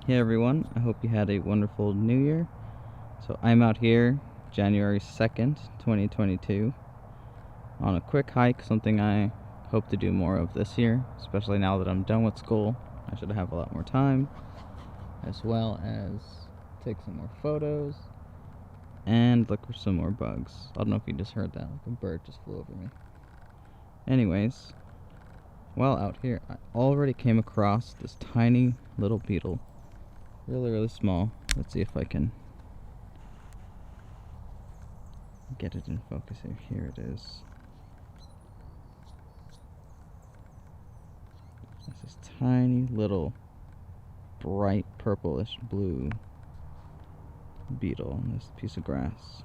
Hey everyone, I hope you had a wonderful new year. So I'm out here January 2nd, 2022 on a quick hike, something I hope to do more of this year, especially now that I'm done with school. I should have a lot more time, as well as take some more photos and look for some more bugs. I don't know if you just heard that, like a bird just flew over me. Anyways, while out here, I already came across this tiny little beetle. Really small. Let's see if I can get it in focus here. Here it is. It's this tiny little bright purplish blue beetle on this piece of grass.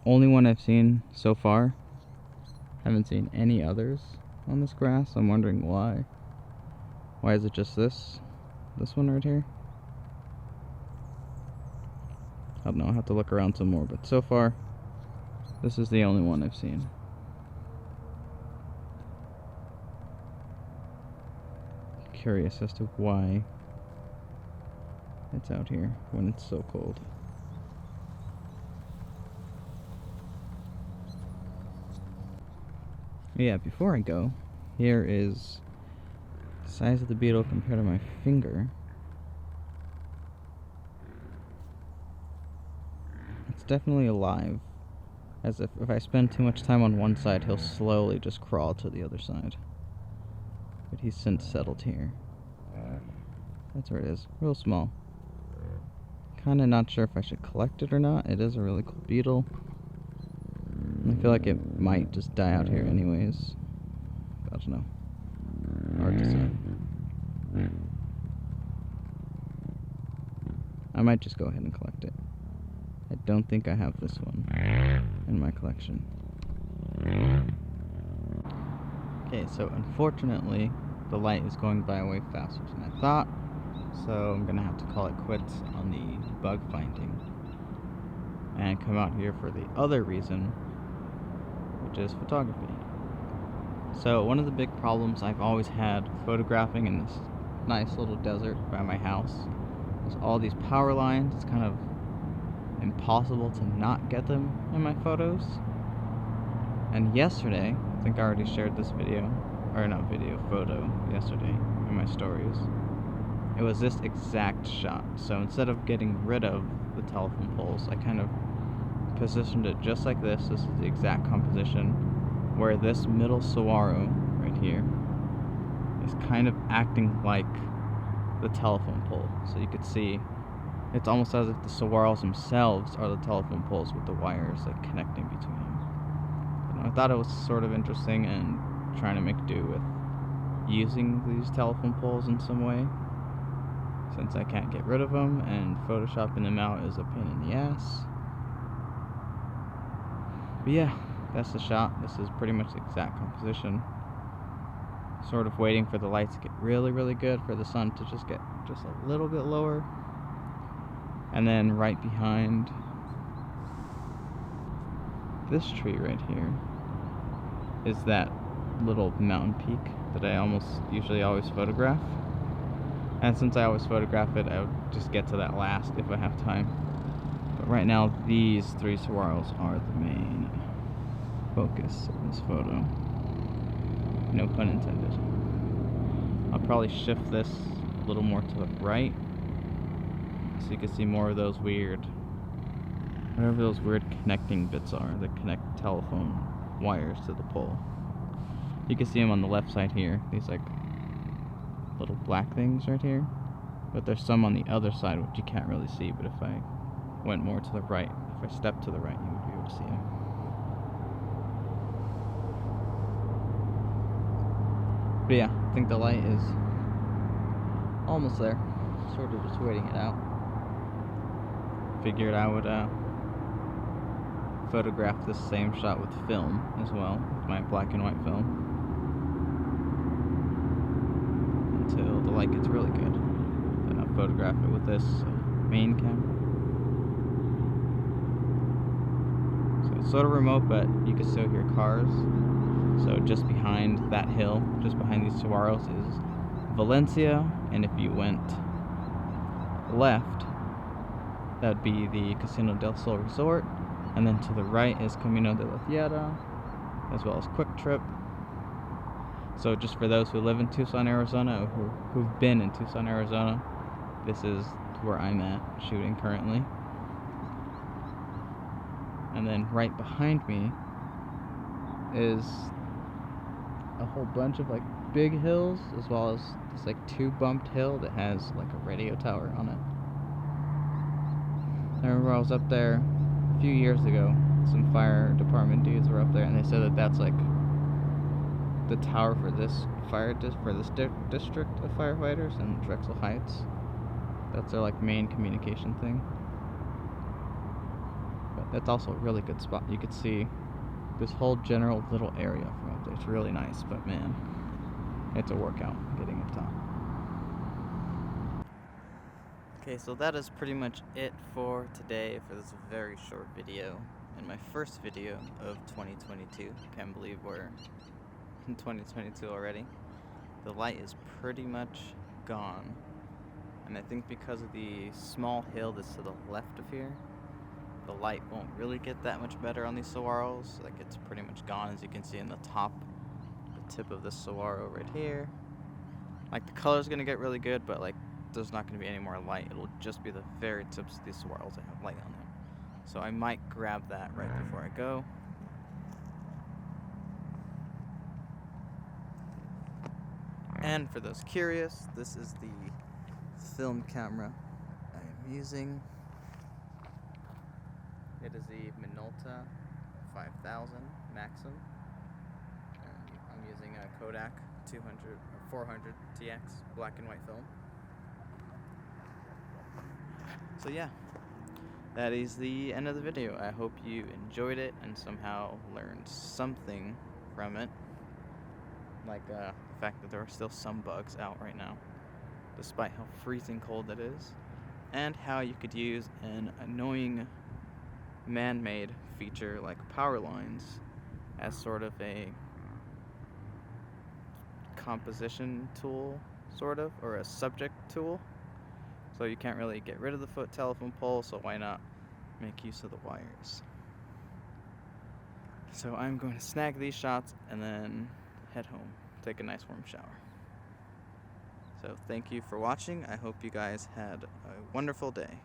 Only one I've seen so far. Haven't seen any others on this grass. I'm wondering why. Why is it just this one right here? I don't know, I'll have to look around some more, but so far, this is the only one I've seen. Curious as to why it's out here when it's so cold. Yeah, before I go, here is the size of the beetle compared to my finger. It's definitely alive, as if I spend too much time on one side, he'll slowly just crawl to the other side. But he's since settled here. That's where it is, real small. Kinda not sure if I should collect it or not. It is a really cool beetle. I feel like it might just die out here anyways. I don't know. Hard to say. I might just go ahead and collect it. I don't think I have this one in my collection. Okay, so unfortunately, the light is going by way faster than I thought, so I'm gonna have to call it quits on the bug finding and come out here for the other reason, which is photography. So one of the big problems I've always had photographing in this nice little desert by my house is all these power lines. It's kind of impossible to not get them in my photos. And yesterday, I think I already shared this photo yesterday in my stories. It was this exact shot. So instead of getting rid of the telephone poles, I kind of positioned it just like this. This is the exact composition where this middle saguaro right here is kind of acting like the telephone pole. So you could see it's almost as if the saguaros themselves are the telephone poles with the wires like connecting between them. And I thought it was sort of interesting and trying to make do with using these telephone poles in some way, since I can't get rid of them and photoshopping them out is a pain in the ass. But yeah, that's the shot. This is pretty much the exact composition. Sort of waiting for the lights to get really good, for the sun to just get just a little bit lower. And then right behind this tree right here is that little mountain peak that I usually always photograph. And since I always photograph it, I would just get to that last if I have time. But right now, these three saguaros are the main focus of this photo. No pun intended. I'll probably shift this a little more to the right, so you can see more of those whatever those weird connecting bits are that connect telephone wires to the pole. You can see them on the left side here, these like little black things right here, but there's some on the other side which you can't really see, but if I went more to the right, if I stepped to the right, you would be able to see them. But yeah, I think the light is almost there, sort of just waiting it out. Figured I would photograph this same shot with film as well, with my black and white film, until the light gets really good. Then I'll photograph it with this main camera. So it's sort of remote, but you can still hear cars. So just behind that hill, just behind these saguaros, is Valencia, and if you went left, that would be the Casino del Sol Resort, and then to the right is Camino de la Tierra, as well as Quick Trip. So just for those who live in Tucson, Arizona, or who've been in Tucson, Arizona, this is where I'm at shooting currently. And then right behind me is a whole bunch of like big hills, as well as this like 2-bumped hill that has like a radio tower on it. I remember I was up there a few years ago. Some fire department dudes were up there, and they said that that's like the tower for this district of firefighters in Drexel Heights. That's their like main communication thing. But that's also a really good spot. You could see this whole general little area from up there. It's really nice, but man, it's a workout getting up top. Okay, so that is pretty much it for today for this very short video. And my first video of 2022. Can't believe we're in 2022 already. The light is pretty much gone. And I think because of the small hill that's to the left of here, the light won't really get that much better on these saguaros. Like, it's pretty much gone, as you can see in the tip of this saguaro right here. Like, the color's gonna get really good, but like there's not gonna be any more light. It'll just be the very tips of these saguaros that have light on them. So I might grab that right before I go. And for those curious, this is the film camera I am using. It is the Minolta 5000 Maxim. And I'm using a Kodak 400 TX black and white film. So yeah, that is the end of the video. I hope you enjoyed it and somehow learned something from it. Like the fact that there are still some bugs out right now, despite how freezing cold it is. And how you could use an annoying man-made feature like powerlines as sort of a composition tool, or a subject tool. So you can't really get rid of the foot telephone pole, so why not make use of the wires? So I'm going to snag these shots and then head home, take a nice warm shower. So thank you for watching. I hope you guys had a wonderful day.